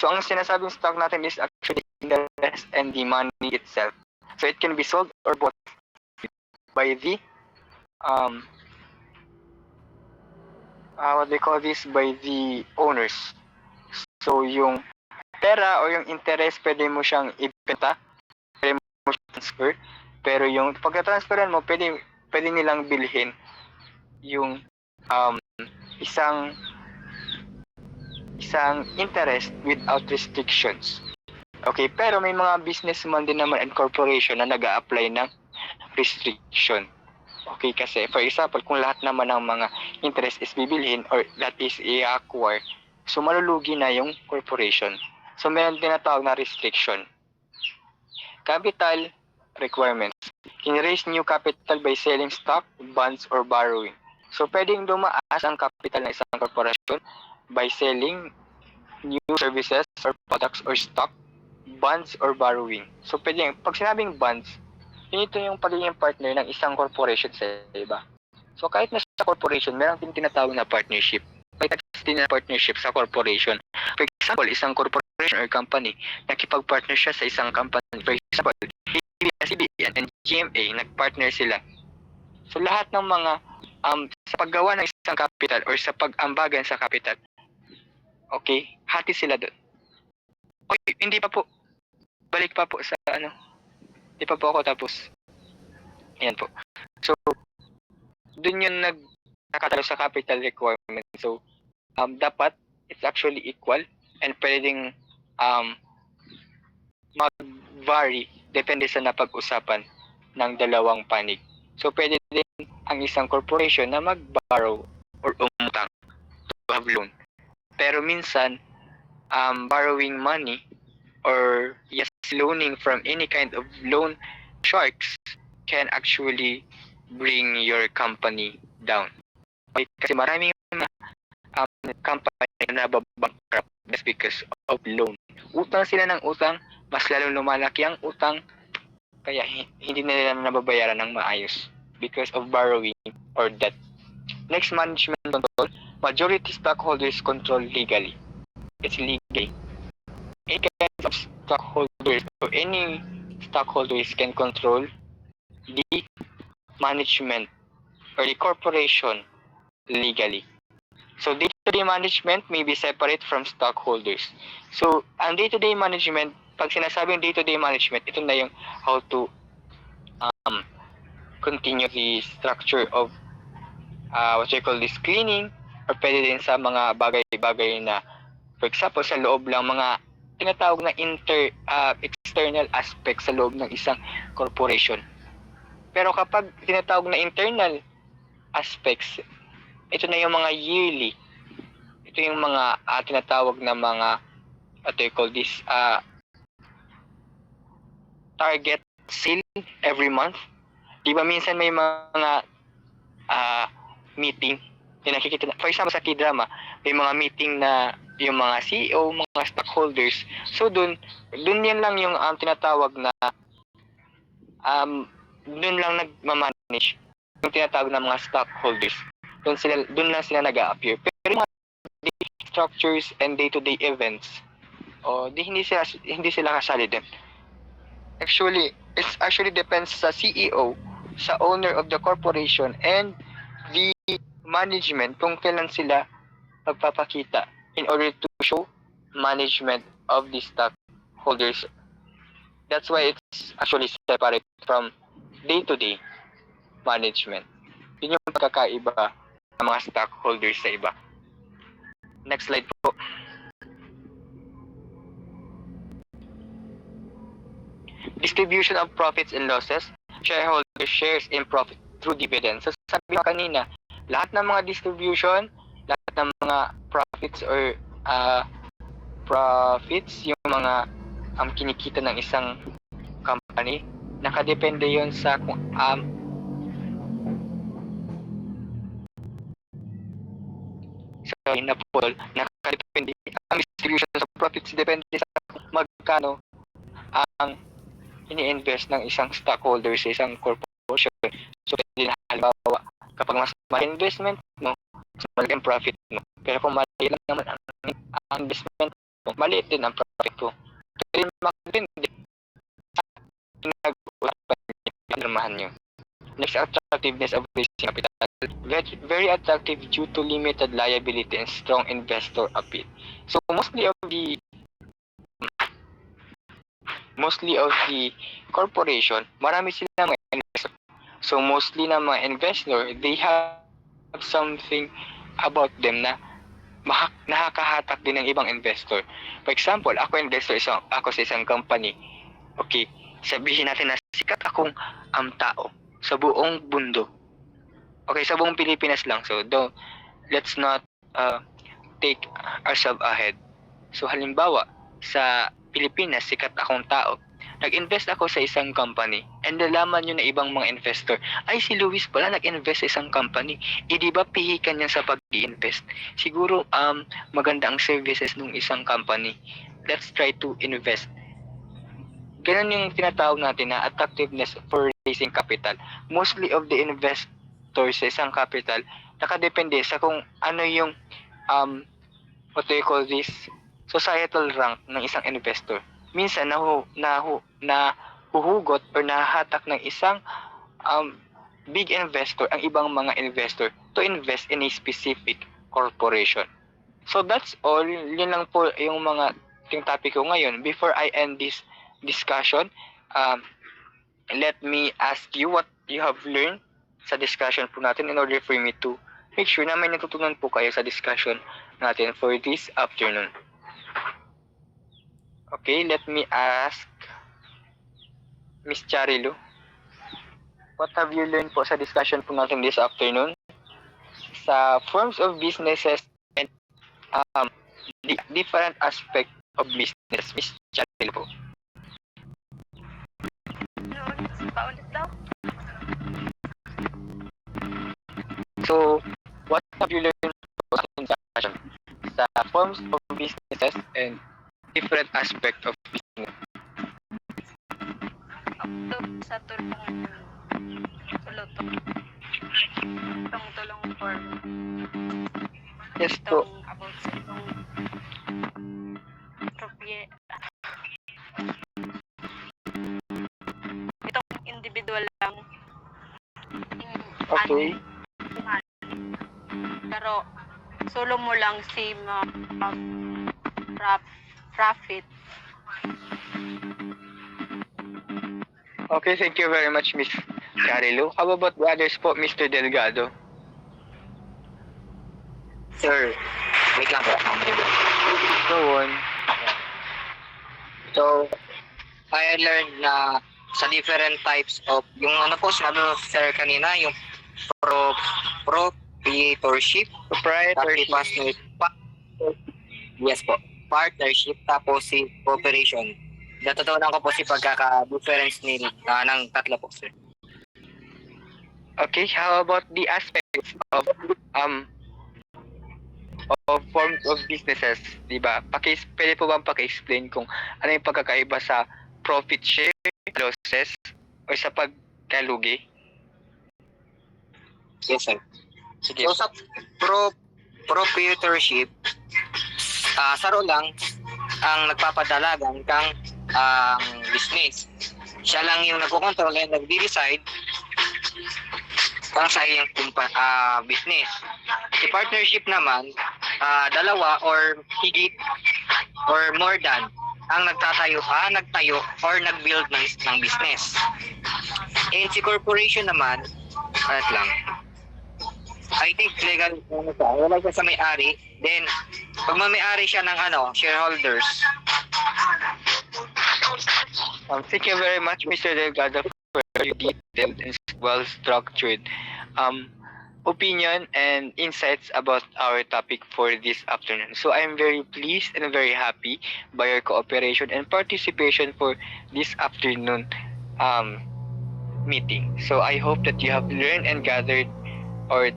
So ang sinasabing stock natin is actually interest and the money itself. So it can be sold or bought by the what they call this, by the owners. So yung pera o yung interest, pwede mo siyang ibenta, pwede mo siyang transfer, pero yung pagka-transferan mo, pwede nilang bilhin yung isang interest without restrictions. Okay, pero may mga businessman din naman and corporation na nag-a-apply ng restriction. Okay, kasi for example, kung lahat naman ng mga interest is bibilhin or that is i-acquire, so malulugi na yung corporation. So meron tinatawag na restriction. Capital requirements. Can raise new capital by selling stock, bonds, or borrowing. So pwedeng dumaas ang capital ng isang corporation by selling new services or products or stock, bonds, or borrowing. So pwedeng, pag sinabing bonds, ito yung pagiging partner ng isang corporation sa iba. So kahit na sa corporation, meron din tinatawag na partnership. May din na partnership sa corporation. For example, isang corporation or company, nakipag-partner siya sa isang company. For example, ABS-CBN and GMA, nag-partner sila. So lahat ng mga sa paggawa ng isang capital or sa pag-ambagan sa capital, okay, hati sila doon. Okay, hindi pa po. Balik pa po sa Hindi pa po ako tapos. Ayan po. So, doon yung nagkakatalo sa capital requirement. So, dapat it's actually equal and pwedeng mag-vary depende sa napag-usapan ng dalawang panig. So, pwede din ang isang corporation na mag-borrow or umutang to have loan. Pero minsan, borrowing money or loaning from any kind of loan sharks can actually bring your company down. Okay, kasi maraming company na nababankrupt just because of loan. Utang sila ng utang, mas lalong lumalaki ang utang, kaya hindi na nila nababayaran ng maayos because of borrowing or debt. Next, management control. Majority stockholders control legally. It's legal. Any kind of stockholders or any stockholders can control the management or the corporation legally. So day-to-day management may be separate from stockholders. So ang day-to-day management, pag sinasabing day-to-day management, ito na yung how to continue the structure of what you call this cleaning, or pwede din sa mga bagay-bagay na, for example, sa loob lang mga tinatawag na external aspects sa loob ng isang corporation. Pero kapag tinatawag na internal aspects, ito na yung mga yearly. Ito yung mga tinatawag na mga what do you call this target sale every month. Di ba minsan may mga meeting na nakikita na, for example sa K-drama, may mga meeting na yung mga CEO, mga stockholders. So dun yan lang yung tinatawag na dun lang nagmamanage yung tinatawag na mga stockholders. Dun lang sila nag-a-appear. Pero mga day structures and day-to-day events, hindi sila kasali din. Actually, it actually depends sa CEO, sa owner of the corporation, and the management kung kailan sila magpapakita in order to show management of the stockholders. That's why it's actually separate from day-to-day management. Yun yung pagkakaiba ng mga stockholders sa iba. Next slide po. Distribution of profits and losses. Shareholder shares in profit through dividends. So sabi ko kanina, lahat ng mga distribution, lahat ng mga profits or profits, yung mga kinikita ng isang company, nakadepende yon sa nakadepende ang distribution sa profits, depende sa magkano ang ini-invest ng isang stockholder sa isang corporation. So pwede na halimbawa, kapag mas malaki investment mo, mas malaki ang profit mo. Pero kung mali lang naman ang investment maliit din ang profit ko. Pwede makatindi. Pinag-usapan nyo. Next, attractiveness of raising capital. Very attractive due to limited liability and strong investor appeal. So mostly of the corporation, marami silang mga investor. So mostly na mga investor, they have something about them na nakakahatak din ng ibang investor. For example, ako sa isang company. Okay, sabihin natin na sikat akong tao sa buong mundo. Okay, sa buong Pilipinas lang. So, let's not take ourselves ahead. So, halimbawa, sa Pilipinas, sikat akong tao. Nag-invest ako sa isang company and nalaman nyo na ibang mga investor, ay si Luis pala nag-invest sa isang company. Di ba pihikan niya sa pag-i-invest? Siguro maganda ang services ng isang company. Let's try to invest. Ganun yung tinatawag natin na attractiveness for raising capital. Mostly of the investors sa isang capital, nakadepende sa kung ano yung what do you call this? Societal rank ng isang investor. Minsan nahuhugot or nahahatak ng isang big investor ang ibang mga investor to invest in a specific corporation. So that's all. Yun lang po yung mga topic ko ngayon. Before I end this discussion, let me ask you what you have learned sa discussion po natin in order for me to make sure na may natutunan po kayo sa discussion natin for this afternoon. Okay, let me ask Miss Charilu. What have you learned po sa discussion po natin this afternoon? Sa forms of businesses and the different aspect of business. Miss Charilu po. Paulit daw. So, what have you learned po sa discussion? Sa forms of businesses and different aspect of business. Sa tulong form. Yes po. About sa itong itong individual lang. Okay. Pero solo mo lang si profit. Okay, thank you very much, Miss Carilu. How about the others po, Mr. Delgado? Sir, wait lang po. Go on. So, I learned na sa different types of, yung ano po, sabi mo, sir, kanina, yung proprietorship, Proprietorship. yes po, partnership, tapos si cooperation. Natutunan ko po si pagkaka-difference ng tatlo po, sir. Okay, how about the aspects of forms of businesses, di ba? Pwede po bang paki-explain kung ano yung pagkakaiba sa profit share, losses, o sa pagkalugi? Yes, sir. Sige. So, sa proprietorship, saro lang ang nagpapadalagan kang business. Siya lang yung nagko-control and nag-decide kung sa iyong business. Si partnership naman, dalawa or higit or more than ang nagtayo or nag-build ng business. And si corporation naman, I think legal wala siya sa may-ari. Then, pag may-ari siya ng shareholders. Thank you very much, Mr. Delgado, for your detailed and well-structured opinion and insights about our topic for this afternoon. So I'm very pleased and very happy by your cooperation and participation for this afternoon meeting. So I hope that you have learned and gathered or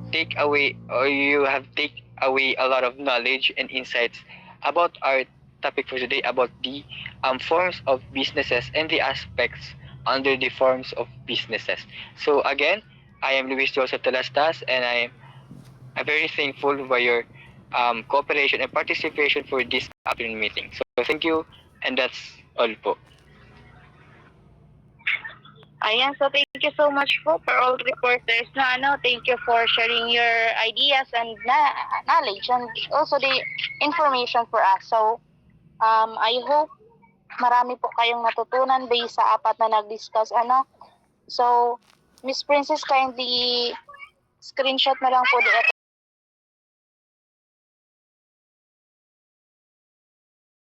you have take away a lot of knowledge and insights about our topic for today, about the forms of businesses and the aspects under the forms of businesses. So again, I am Luis Joseph Talastas, and I'm very thankful for your cooperation and participation for this afternoon meeting. So thank you, and that's all po. Ayan, so thank you so much po for all reporters na thank you for sharing your ideas and knowledge and also the information for us. So, I hope marami po kayong natutunan based sa apat na nag-discuss So, Miss Princess, kindly screenshot na lang po